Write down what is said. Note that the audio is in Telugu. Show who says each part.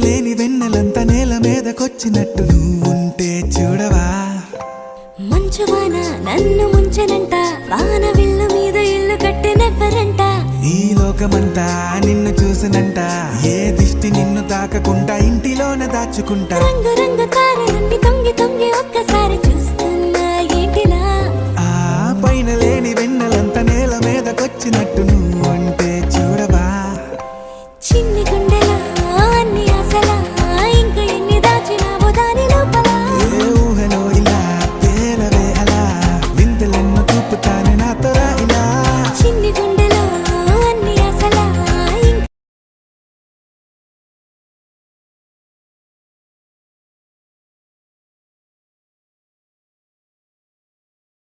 Speaker 1: లేని వెన్నెలంతా నేల మీదకొచ్చినట్టు నువ్వుంటే చూడవా.
Speaker 2: మంచువాన నన్ను ముంచెనంట, వాన విల్లు మీద ఇల్లు కట్టినెవ్వరంట.
Speaker 1: ఈ లోకమంతా నిన్ను చూసినంట, ఏ దిష్టి నిన్ను తాకకుండా ఇంటిలోన దాచుకుంటా.
Speaker 2: రంగు రంగు తారలన్నీ తొంగి తొంగి ఒక్కసారి